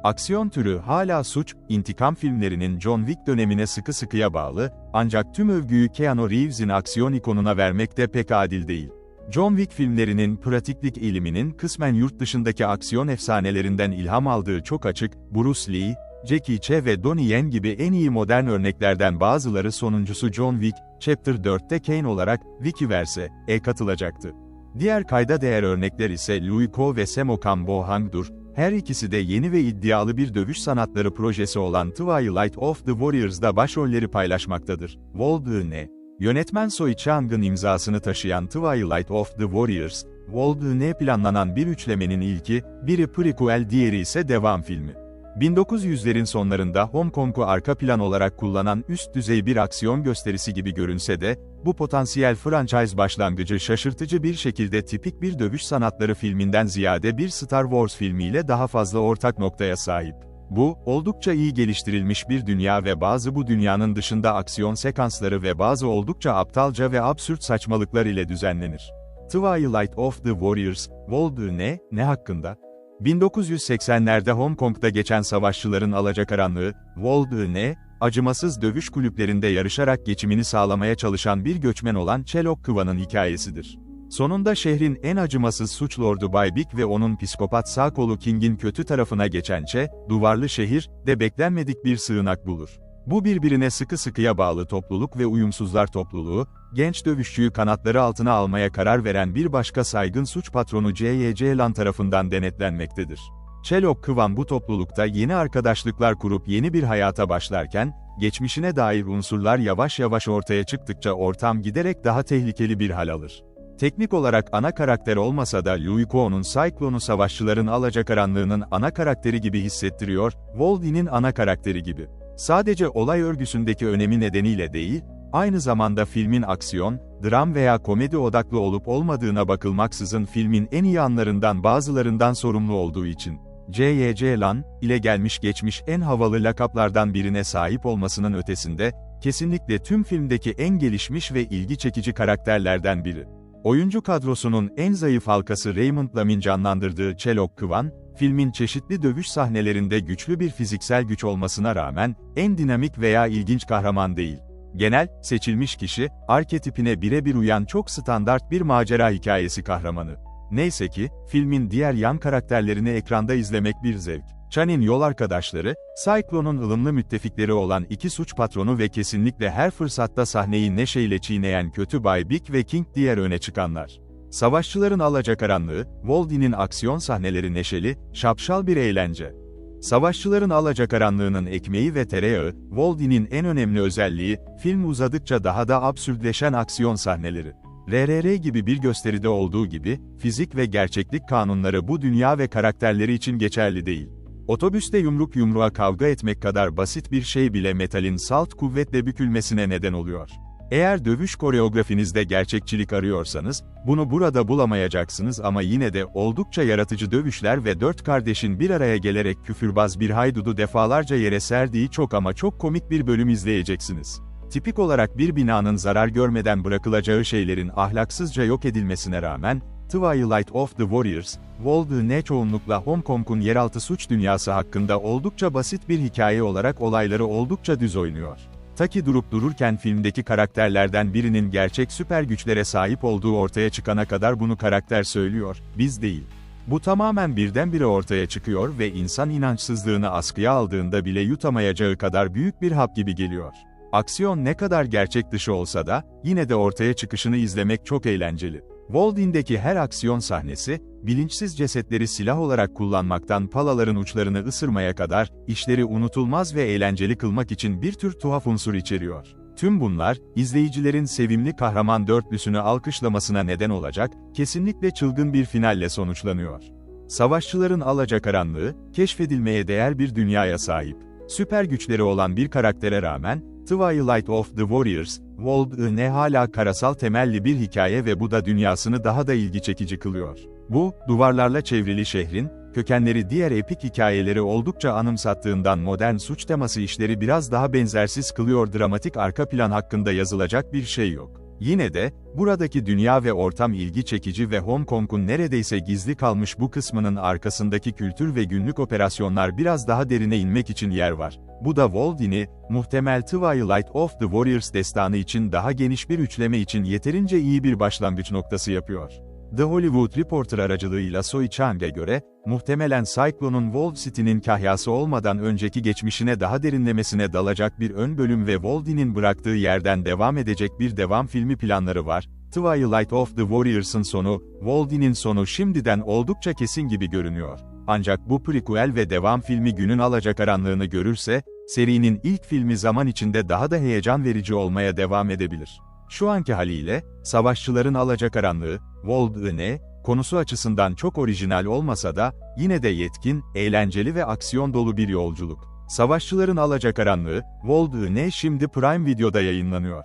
Aksiyon türü hala suç, intikam filmlerinin John Wick dönemine sıkı sıkıya bağlı, ancak tüm övgüyü Keanu Reeves'in aksiyon ikonuna vermek de pek adil değil. John Wick filmlerinin pratiklik eğiliminin kısmen yurt dışındaki aksiyon efsanelerinden ilham aldığı çok açık, Bruce Lee, Jackie Chan ve Donnie Yen gibi en iyi modern örneklerden sonuncusu John Wick, Chapter 4'te Kane olarak, Wikiverse'e katılacaktı. Diğer kayda değer örnekler ise Louis Ko ve Sammo Hang'dur. Her ikisi de yeni ve iddialı bir dövüş sanatları projesi olan Twilight of the Warriors'da başrolleri paylaşmaktadır. Wall Dune, yönetmen Soi Chang'ın imzasını taşıyan Twilight of the Warriors, Wall Dune planlanan bir üçlemenin ilki, biri prequel diğeri ise devam filmi. 1900'lerin sonlarında Hong Kong'u arka plan olarak kullanan üst düzey bir aksiyon gösterisi gibi görünse de, bu potansiyel franchise başlangıcı şaşırtıcı bir şekilde tipik bir dövüş sanatları filminden ziyade bir Star Wars filmiyle daha fazla ortak noktaya sahip. Bu, oldukça iyi geliştirilmiş bir dünya ve bazı bu dünyanın dışında aksiyon sekansları ve bazı oldukça aptalca ve absürt saçmalıklar ile düzenlenir. Twilight of the Warriors, Wall Dune, ne hakkında? 1980'lerde Hong Kong'da geçen savaşçıların alacakaranlığı, Wall Dune, acımasız dövüş kulüplerinde yarışarak geçimini sağlamaya çalışan bir göçmen olan Chelok Kıvan'ın hikayesidir. Sonunda şehrin en acımasız suç lordu Bay Big ve onun psikopat sağ kolu King'in kötü tarafına geçen duvarlı şehir, de beklenmedik bir sığınak bulur. Bu birbirine sıkı sıkıya bağlı topluluk ve uyumsuzlar topluluğu, genç dövüşçüyü kanatları altına almaya karar veren bir başka saygın suç patronu J.Y. Lan tarafından denetlenmektedir. Chelok Kıvan bu toplulukta yeni arkadaşlıklar kurup yeni bir hayata başlarken, geçmişine dair unsurlar yavaş yavaş ortaya çıktıkça ortam giderek daha tehlikeli bir hal alır. Teknik olarak ana karakter olmasa da Louis Ko'nun Cyclone'u savaşçıların alacakaranlığının ana karakteri gibi hissettiriyor, Wolverine'in ana karakteri gibi. Sadece olay örgüsündeki önemi nedeniyle değil, aynı zamanda filmin aksiyon, dram veya komedi odaklı olup olmadığına bakılmaksızın filmin en iyi anlarından bazılarından sorumlu olduğu için. J.Y. Lan, ile gelmiş geçmiş en havalı lakaplardan birine sahip olmasının ötesinde, kesinlikle tüm filmdeki en gelişmiş ve ilgi çekici karakterlerden biri. Oyuncu kadrosunun en zayıf halkası Raymond Lam'in canlandırdığı Chelok Kıvan, filmin çeşitli dövüş sahnelerinde güçlü bir fiziksel güç olmasına rağmen, en dinamik veya ilginç kahraman değil. Genel, seçilmiş kişi, arketipine birebir uyan çok standart bir macera hikayesi kahramanı. Neyse ki, filmin diğer yan karakterlerini ekranda izlemek bir zevk. Chan'in yol arkadaşları, Cyclone'un ılımlı müttefikleri olan iki suç patronu ve kesinlikle her fırsatta sahneyi neşeyle çiğneyen kötü Bay Big ve King diğer öne çıkanlar. Savaşçıların alacakaranlığı, Wolverine'in aksiyon sahneleri neşeli, şapşal bir eğlence. Savaşçıların alacakaranlığının ekmeği ve tereyağı, Wolverine'in en önemli özelliği, film uzadıkça daha da absürtleşen aksiyon sahneleri. RRR gibi bir gösteride olduğu gibi, fizik ve gerçeklik kanunları bu dünya ve karakterleri için geçerli değil. Otobüste yumruk yumruğa kavga etmek kadar basit bir şey bile metalin salt kuvvetle bükülmesine neden oluyor. Eğer dövüş koreografinizde gerçekçilik arıyorsanız, bunu burada bulamayacaksınız ama yine de oldukça yaratıcı dövüşler ve dört kardeşin bir araya gelerek küfürbaz bir haydudu defalarca yere serdiği çok ama çok komik bir bölüm izleyeceksiniz. Tipik olarak bir binanın zarar görmeden bırakılacağı şeylerin ahlaksızca yok edilmesine rağmen, Twilight of the Warriors, Wall Dune çoğunlukla Hong Kong'un yeraltı suç dünyası hakkında oldukça basit bir hikaye olarak olayları oldukça düz oynuyor. Ta ki durup dururken filmdeki karakterlerden birinin gerçek süper güçlere sahip olduğu ortaya çıkana kadar bunu karakter söylüyor, biz değil. Bu tamamen birdenbire ortaya çıkıyor ve insan inançsızlığını askıya aldığında bile yutamayacağı kadar büyük bir hap gibi geliyor. Aksiyon ne kadar gerçek dışı olsa da, yine de ortaya çıkışını izlemek çok eğlenceli. Wolverine'deki her aksiyon sahnesi, bilinçsiz cesetleri silah olarak kullanmaktan palaların uçlarını ısırmaya kadar, işleri unutulmaz ve eğlenceli kılmak için bir tür tuhaf unsur içeriyor. Tüm bunlar, izleyicilerin sevimli kahraman dörtlüsünü alkışlamasına neden olacak, kesinlikle çılgın bir finalle sonuçlanıyor. Savaşçıların alacakaranlığı, keşfedilmeye değer bir dünyaya sahip. Süper güçleri olan bir karaktere rağmen, Twilight of the Warriors, Wall Dune hala karasal temelli bir hikaye ve bu da dünyasını daha da ilgi çekici kılıyor. Bu, duvarlarla çevrili şehrin, kökenleri diğer epik hikayeleri oldukça anımsattığından modern suç teması işleri biraz daha benzersiz kılıyor. Dramatik arka plan hakkında yazılacak bir şey yok. Yine de, buradaki dünya ve ortam ilgi çekici ve Hong Kong'un neredeyse gizli kalmış bu kısmının arkasındaki kültür ve günlük operasyonlar biraz daha derine inmek için yer var. Bu da Waldini, muhtemel Twilight of the Warriors destanı için daha geniş bir üçleme için yeterince iyi bir başlangıç noktası yapıyor. The Hollywood Reporter aracılığıyla Soi Chang'e göre, muhtemelen Cyclone'un Wall City'nin kahyası olmadan önceki geçmişine daha derinlemesine dalacak bir ön bölüm ve Waldini'nin bıraktığı yerden devam edecek bir devam filmi planları var. Twilight of the Warriors'ın sonu, Waldini'nin sonu şimdiden oldukça kesin gibi görünüyor. Ancak bu prequel ve devam filmi günün alacakaranlığını görürse, serinin ilk filmi zaman içinde daha da heyecan verici olmaya devam edebilir. Şu anki haliyle, savaşçıların alacakaranlığı, Waldini, konusu açısından çok orijinal olmasa da, yine de yetkin, eğlenceli ve aksiyon dolu bir yolculuk. Savaşçıların alacakaranlığı, Waldini şimdi Prime Video'da yayınlanıyor.